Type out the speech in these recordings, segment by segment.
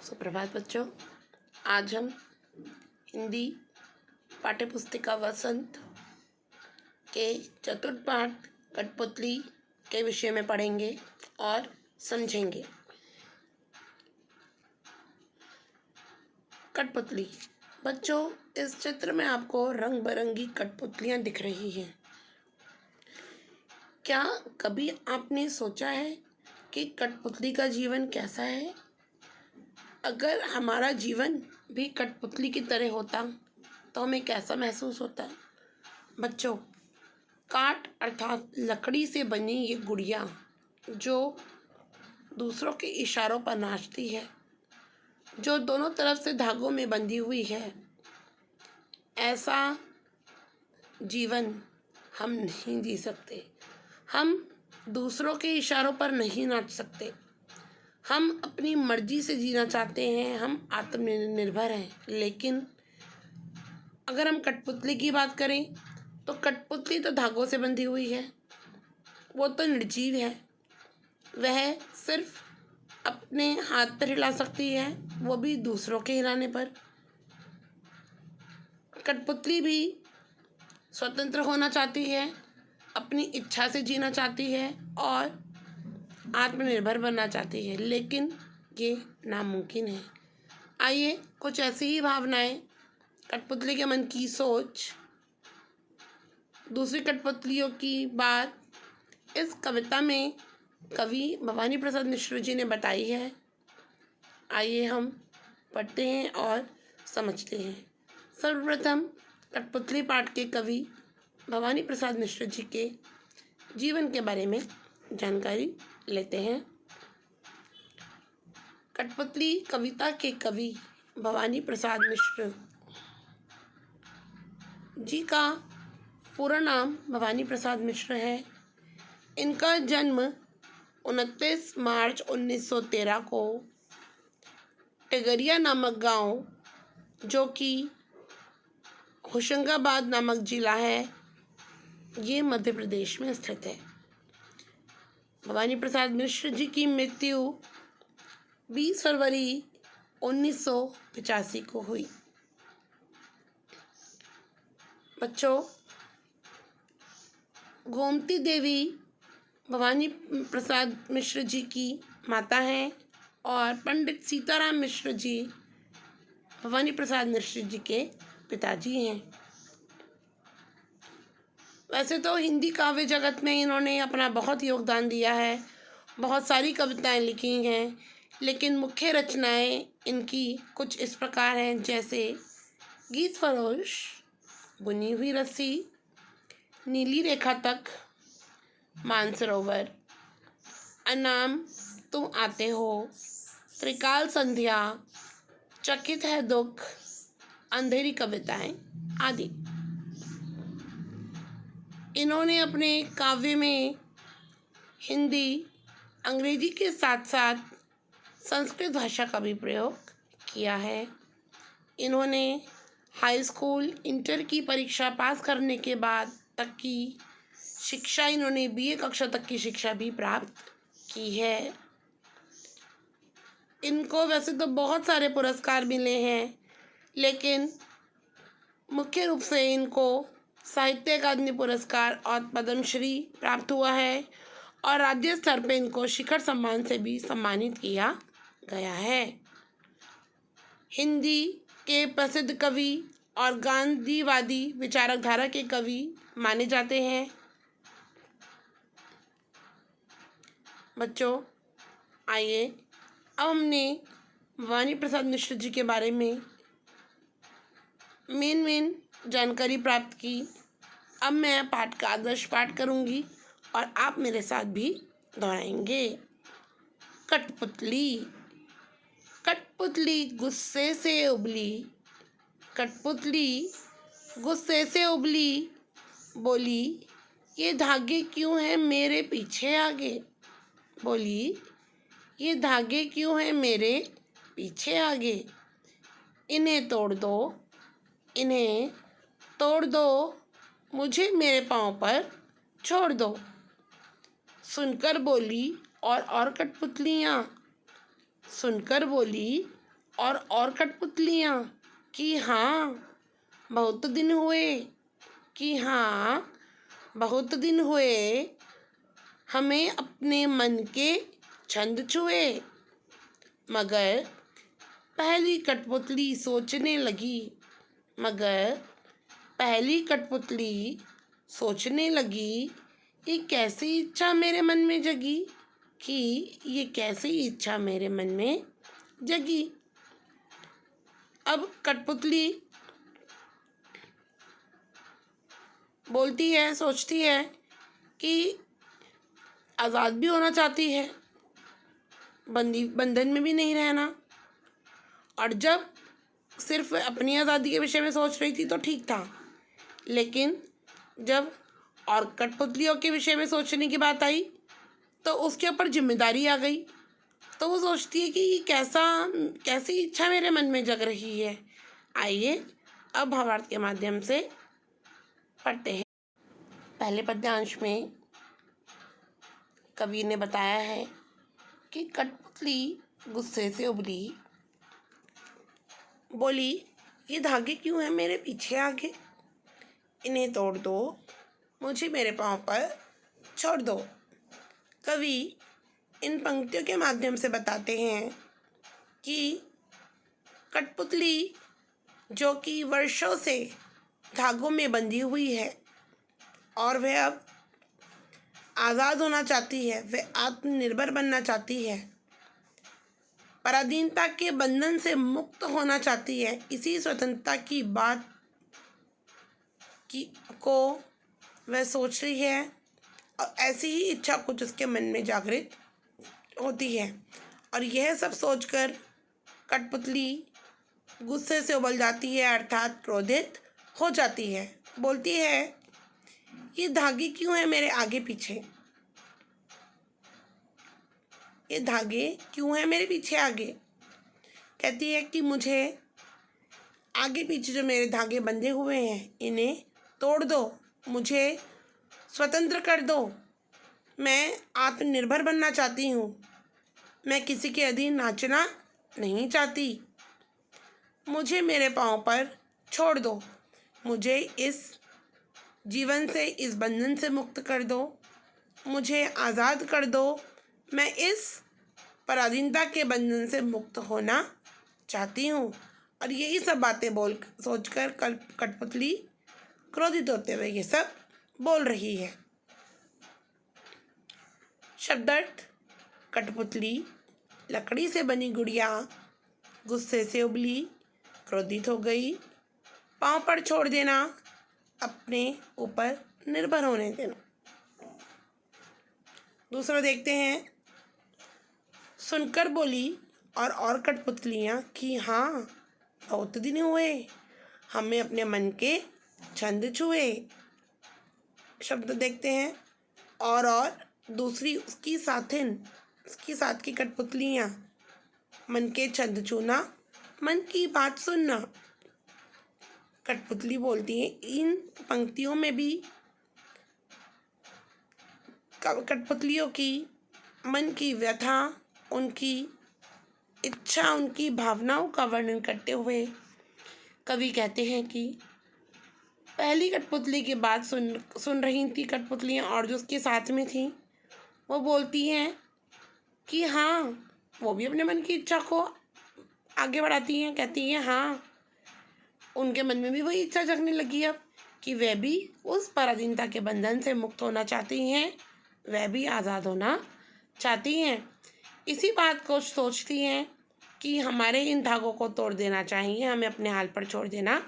सुप्रभात बच्चों। आज हम हिंदी पाठ्यपुस्तिका वसंत के चतुर्थ पाठ कठपुतली के विषय में पढ़ेंगे और समझेंगे। कठपुतली बच्चों, इस चित्र में आपको रंग बिरंगी कठपुतलियाँ दिख रही हैं। क्या कभी आपने सोचा है कि कठपुतली का जीवन कैसा है? अगर हमारा जीवन भी कठपुतली की तरह होता तो हमें कैसा महसूस होता? बच्चों, काठ अर्थात लकड़ी से बनी ये गुड़िया जो दूसरों के इशारों पर नाचती है, जो दोनों तरफ से धागों में बंधी हुई है, ऐसा जीवन हम नहीं जी सकते। हम दूसरों के इशारों पर नहीं नाच सकते। हम अपनी मर्जी से जीना चाहते हैं, हम आत्मनिर्भर हैं। लेकिन अगर हम कठपुतली की बात करें तो कठपुतली तो धागों से बंधी हुई है, वो तो निर्जीव है। वह सिर्फ अपने हाथ पर हिला सकती है, वो भी दूसरों के हिलाने पर। कठपुतली भी स्वतंत्र होना चाहती है, अपनी इच्छा से जीना चाहती है और आत्मनिर्भर बनना चाहती है, लेकिन ये नामुमकिन है। आइए कुछ ऐसी ही भावनाएं, कठपुतली के मन की सोच, दूसरी कठपुतलियों की बात इस कविता में कवि भवानी प्रसाद मिश्र जी ने बताई है। आइए हम पढ़ते हैं और समझते हैं। सर्वप्रथम कठपुतली पाठ के कवि भवानी प्रसाद मिश्र जी के जीवन के बारे में जानकारी लेते हैं। कठपुतली कविता के कवि भवानी प्रसाद मिश्र जी का पूरा नाम भवानी प्रसाद मिश्र है। इनका जन्म 29 मार्च 1913 को टिगरिया नामक गांव, जो कि होशंगाबाद नामक जिला है, ये मध्य प्रदेश में स्थित है। भवानी प्रसाद मिश्र जी की मृत्यु 20 फरवरी 1985 को हुई। बच्चों, गोमती देवी भवानी प्रसाद मिश्र जी की माता हैं और पंडित सीताराम मिश्र जी भवानी प्रसाद मिश्र जी के पिताजी हैं। वैसे तो हिंदी काव्य जगत में इन्होंने अपना बहुत योगदान दिया है, बहुत सारी कविताएं लिखी हैं, लेकिन मुख्य रचनाएं इनकी कुछ इस प्रकार हैं, जैसे गीत फरोश, बुनी हुई रस्सी, नीली रेखा तक, मानसरोवर, अनाम तुम आते हो, त्रिकाल संध्या, चकित है दुख, अंधेरी कविताएं आदि। इन्होंने अपने काव्य में हिंदी, अंग्रेजी के साथ साथ संस्कृत भाषा का भी प्रयोग किया है। इन्होंने हाई स्कूल, इंटर की परीक्षा पास करने के बाद तक की शिक्षा, इन्होंने बीए कक्षा तक की शिक्षा भी प्राप्त की है। इनको वैसे तो बहुत सारे पुरस्कार मिले हैं, लेकिन मुख्य रूप से इनको साहित्य अकादमी पुरस्कार और पद्मश्री प्राप्त हुआ है और राज्य स्तर पर इनको शिखर सम्मान से भी सम्मानित किया गया है। हिंदी के प्रसिद्ध कवि और गांधीवादी विचारधारा के कवि माने जाते हैं। बच्चों, आइए अब हमने भवानी प्रसाद मिश्र जी के बारे में मेन जानकारी प्राप्त की। अब मैं पाठ का आदर्श पाठ करूंगी और आप मेरे साथ भी दोहराएंगे। कठपुतली। कठपुतली गुस्से से उबली, कठपुतली गुस्से से उबली, बोली ये धागे क्यों हैं मेरे पीछे आगे, बोली ये धागे क्यों हैं मेरे पीछे आगे, इन्हें तोड़ दो, इन्हें तोड़ दो, मुझे मेरे पाँव पर छोड़ दो। सुनकर बोली और कठपुतलियाँ, सुनकर बोली और कठपुतलियाँ कि हाँ बहुत दिन हुए, कि हाँ बहुत दिन हुए हमें अपने मन के छंद छुए। मगर पहली कठपुतली सोचने लगी, मगर पहली कठपुतली सोचने लगी, ये कैसी इच्छा मेरे मन में जगी, कि ये कैसी इच्छा मेरे मन में जगी। अब कठपुतली बोलती है, सोचती है कि आज़ाद भी होना चाहती है, बंधन में भी नहीं रहना। और जब सिर्फ अपनी आज़ादी के विषय में सोच रही थी तो ठीक था, लेकिन जब और कठपुतलियों के विषय में सोचने की बात आई तो उसके ऊपर जिम्मेदारी आ गई। तो वो सोचती है कि ये कैसी इच्छा मेरे मन में जग रही है। आइए अब भावार्थ के माध्यम से पढ़ते हैं। पहले पद्यांश में कवि ने बताया है कि कठपुतली गुस्से से उबली, बोली ये धागे क्यों हैं मेरे पीछे आगे, इन्हें तोड़ दो, मुझे मेरे पाँव पर छोड़ दो। कवि इन पंक्तियों के माध्यम से बताते हैं कि कठपुतली जो कि वर्षों से धागों में बंधी हुई है और वह अब आज़ाद होना चाहती है, वह आत्मनिर्भर बनना चाहती है, पराधीनता के बंधन से मुक्त होना चाहती है। इसी स्वतंत्रता की बात को वह सोच रही है और ऐसी ही इच्छा कुछ उसके मन में जागृत होती है। और यह सब सोचकर कठपुतली गुस्से से उबल जाती है, अर्थात क्रोधित हो जाती है। बोलती है ये धागे क्यों हैं मेरे आगे पीछे, ये धागे क्यों हैं मेरे पीछे आगे। कहती है कि मुझे आगे पीछे जो मेरे धागे बंधे हुए हैं इन्हें तोड़ दो, मुझे स्वतंत्र कर दो। मैं आत्मनिर्भर बनना चाहती हूँ, मैं किसी के अधीन नाचना नहीं चाहती। मुझे मेरे पाँव पर छोड़ दो, मुझे इस जीवन से, इस बंधन से मुक्त कर दो, मुझे आज़ाद कर दो। मैं इस पराधीनता के बंधन से मुक्त होना चाहती हूँ। और यही सब बातें सोचकर कठपुतली क्रोधित होते हुए ये सब बोल रही है। शब्दार्थ: कठपुतली लकड़ी से बनी गुड़िया गुस्से से उबली, क्रोधित हो गई। पाँव पर छोड़ देना, अपने ऊपर निर्भर होने देना। दूसरा देखते हैं। सुनकर बोली और कठपुतलियाँ कि हाँ बहुत दिन हुए हमें अपने मन के छंद छुए। शब्द देखते हैं। और दूसरी उसकी साथ की कठपुतलियाँ, मन के छंद छूना, मन की बात सुनना। कठपुतली बोलती है इन पंक्तियों में भी कठपुतलियों की मन की व्यथा, उनकी इच्छा, उनकी भावनाओं का वर्णन करते हुए कवि कहते हैं कि पहली कठपुतली की बात सुन रही थी कठपुतलियाँ, और जो उसके साथ में थी वो बोलती हैं कि हाँ वो भी अपने मन की इच्छा को आगे बढ़ाती हैं। कहती हैं हाँ उनके मन में भी वही इच्छा जगने लगी अब कि वह भी उस पराधीनता के बंधन से मुक्त होना चाहती हैं, वह भी आज़ाद होना चाहती हैं। इसी बात को सोचती हैं कि हमारे इन धागों को तोड़ देना चाहिए, हमें अपने हाल पर छोड़ देना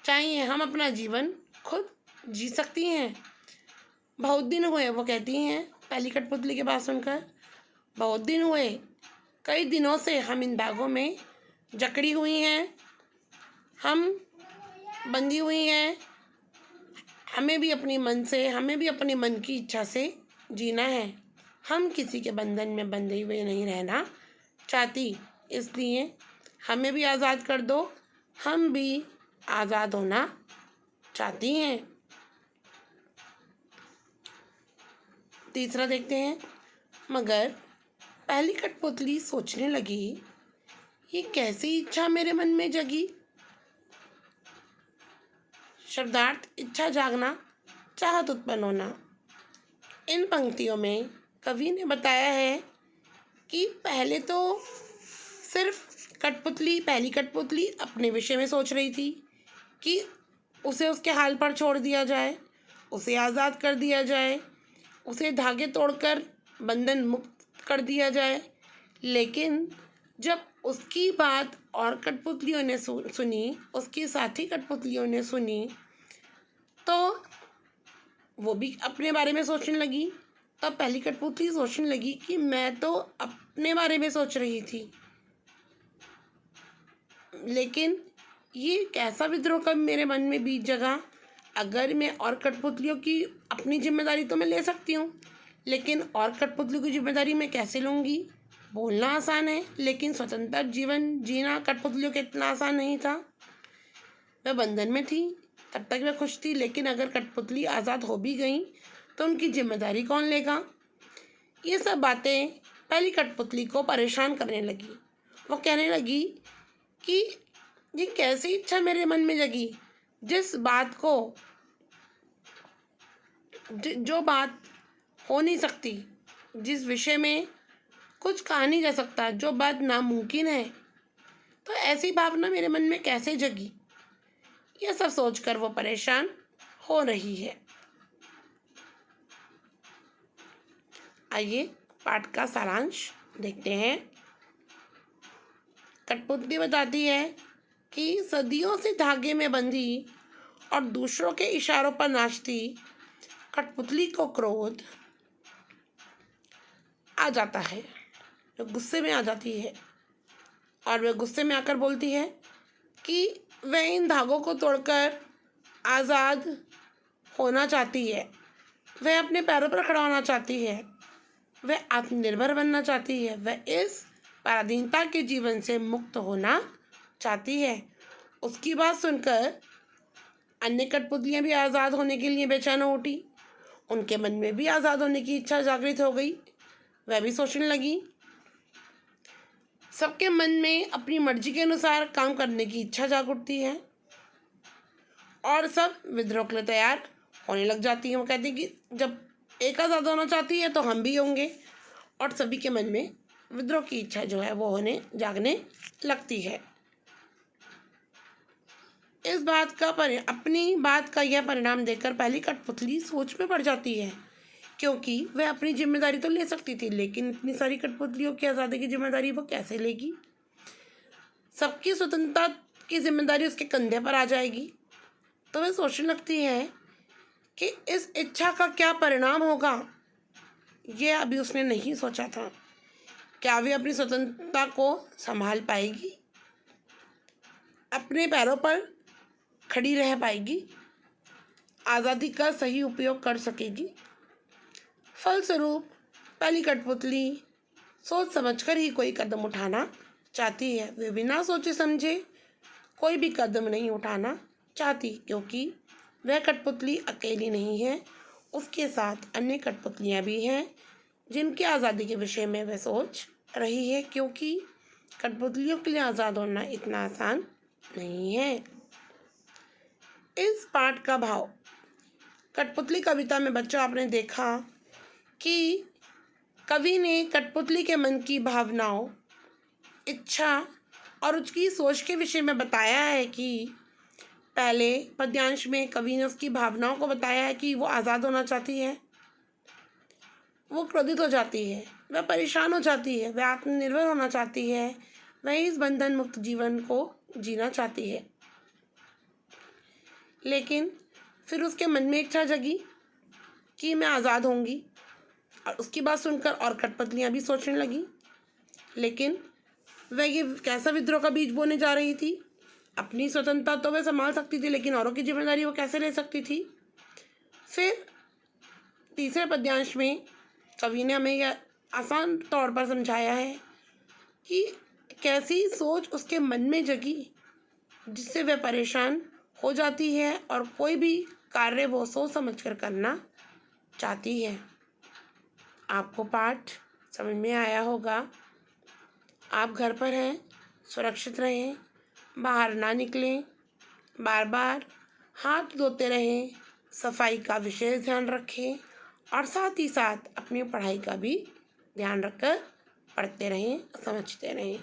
चाहिए, हम अपना जीवन खुद जी सकती हैं। बहुत दिन हुए, वो कहती हैं पहली कठपुतली की बात सुनकर, बहुत दिन हुए, कई दिनों से हम इन धागों में जकड़ी हुई हैं, हम बंधी हुई हैं, हमें भी अपने मन की इच्छा से जीना है, हम किसी के बंधन में बंधे हुए नहीं रहना चाहती, इसलिए हमें भी आज़ाद कर दो, हम भी आज़ाद होना चाहती हैं। तीसरा देखते हैं। मगर पहली कठपुतली सोचने लगी ये कैसी इच्छा मेरे मन में जगी। शब्दार्थ इच्छा जागना, चाहत उत्पन्न होना। इन पंक्तियों में कवि ने बताया है कि पहले तो सिर्फ पहली कठपुतली अपने विषय में सोच रही थी कि उसे उसके हाल पर छोड़ दिया जाए, उसे आज़ाद कर दिया जाए, उसे धागे तोड़कर बंधन मुक्त कर दिया जाए। लेकिन जब उसकी बात और कठपुतलियों ने सुनी, उसकी साथी कठपुतलियों ने सुनी, तो वो भी अपने बारे में सोचने लगी। तब पहली कठपुतली सोचने लगी कि मैं तो अपने बारे में सोच रही थी, लेकिन ये कैसा विद्रोह कब मेरे मन में बीज जगा। अगर मैं और कठपुतलियों की अपनी जिम्मेदारी तो मैं ले सकती हूँ, लेकिन और कठपुतलियों की जिम्मेदारी मैं कैसे लूँगी। बोलना आसान है, लेकिन स्वतंत्र जीवन जीना कठपुतलियों के इतना आसान नहीं था। वह बंधन में थी, तब तक वह खुश थी, लेकिन अगर कठपुतली आज़ाद हो भी गई तो उनकी जिम्मेदारी कौन लेगा। ये सब बातें पहली कठपुतली को परेशान करने लगी। वो कहने लगी कि ये कैसी इच्छा मेरे मन में जगी, जिस बात को जो बात हो नहीं सकती, जिस विषय में कुछ कहा नहीं जा सकता, जो बात नामुमकिन है, तो ऐसी भावना मेरे मन में कैसे जगी। यह सब सोचकर वो परेशान हो रही है। आइए पाठ का सारांश देखते हैं। कठपुतली बताती है कि सदियों से धागे में बंधी और दूसरों के इशारों पर नाचती कठपुतली को क्रोध आ जाता है, वो गुस्से में आ जाती है, और वह गुस्से में आकर बोलती है कि वह इन धागों को तोड़कर आज़ाद होना चाहती है, वह अपने पैरों पर खड़ा होना चाहती है, वह आत्मनिर्भर बनना चाहती है, वह इस पराधीनता के जीवन से मुक्त होना चाहती है। उसकी बात सुनकर अन्य कठपुतलियाँ भी आज़ाद होने के लिए बेचैन हो उठी। उनके मन में भी आज़ाद होने की इच्छा जागृत हो गई। वह भी सोचने लगी। सबके मन में अपनी मर्जी के अनुसार काम करने की इच्छा जाग उठती है और सब विद्रोह के लिए तैयार होने लग जाती हैं। वो कहती है कि जब एक आज़ाद होना चाहती है तो हम भी होंगे, और सभी के मन में विद्रोह की इच्छा जो है वो जागने लगती है। इस बात का अपनी बात का यह परिणाम देखकर पहली कठपुतली सोच में पड़ जाती है, क्योंकि वह अपनी जिम्मेदारी तो ले सकती थी, लेकिन इतनी सारी कठपुतलियों की आज़ादी की जिम्मेदारी वो कैसे लेगी। सबकी स्वतंत्रता की जिम्मेदारी उसके कंधे पर आ जाएगी। तो वह सोचने लगती है कि इस इच्छा का क्या परिणाम होगा, यह अभी उसने नहीं सोचा था। क्या वे अपनी स्वतंत्रता को संभाल पाएगी, अपने पैरों पर खड़ी रह पाएगी, आज़ादी का सही उपयोग कर सकेगी। फलस्वरूप पहली कठपुतली सोच समझकर ही कोई कदम उठाना चाहती है। वे बिना सोचे समझे कोई भी कदम नहीं उठाना चाहती, क्योंकि वह कठपुतली अकेली नहीं है, उसके साथ अन्य कठपुतलियाँ भी हैं जिनकी आज़ादी के विषय में वह सोच रही है, क्योंकि कठपुतलियों के लिए आज़ाद होना इतना आसान नहीं है। इस पाठ का भाव। कठपुतली कविता में बच्चों आपने देखा कि कवि ने कठपुतली के मन की भावनाओं, इच्छा और उसकी सोच के विषय में बताया है कि पहले पद्यांश में कवि ने उसकी भावनाओं को बताया है कि वो आज़ाद होना चाहती है, वो क्रोधित हो जाती है, वह परेशान हो जाती है, वह आत्मनिर्भर होना चाहती है, वह इस बंधन मुक्त जीवन को जीना चाहती है। लेकिन फिर उसके मन में इच्छा जगी कि मैं आज़ाद होंगी, और उसकी बात सुनकर और कठपुतलियाँ भी सोचने लगी। लेकिन वह ये कैसा विद्रोह का बीज बोने जा रही थी। अपनी स्वतंत्रता तो वह संभाल सकती थी, लेकिन औरों की जिम्मेदारी वो कैसे ले सकती थी। फिर तीसरे पद्यांश में कवि ने हमें यह आसान तौर पर समझाया है कि कैसी सोच उसके मन में जगी जिससे वह परेशान हो जाती है और कोई भी कार्य वो सोच समझ कर करना चाहती है। आपको पाठ समझ में आया होगा। आप घर पर हैं, सुरक्षित रहें, बाहर ना निकलें, बार बार हाथ धोते रहें, सफाई का विशेष ध्यान रखें और साथ ही साथ अपनी पढ़ाई का भी ध्यान रखकर पढ़ते रहें, समझते रहें।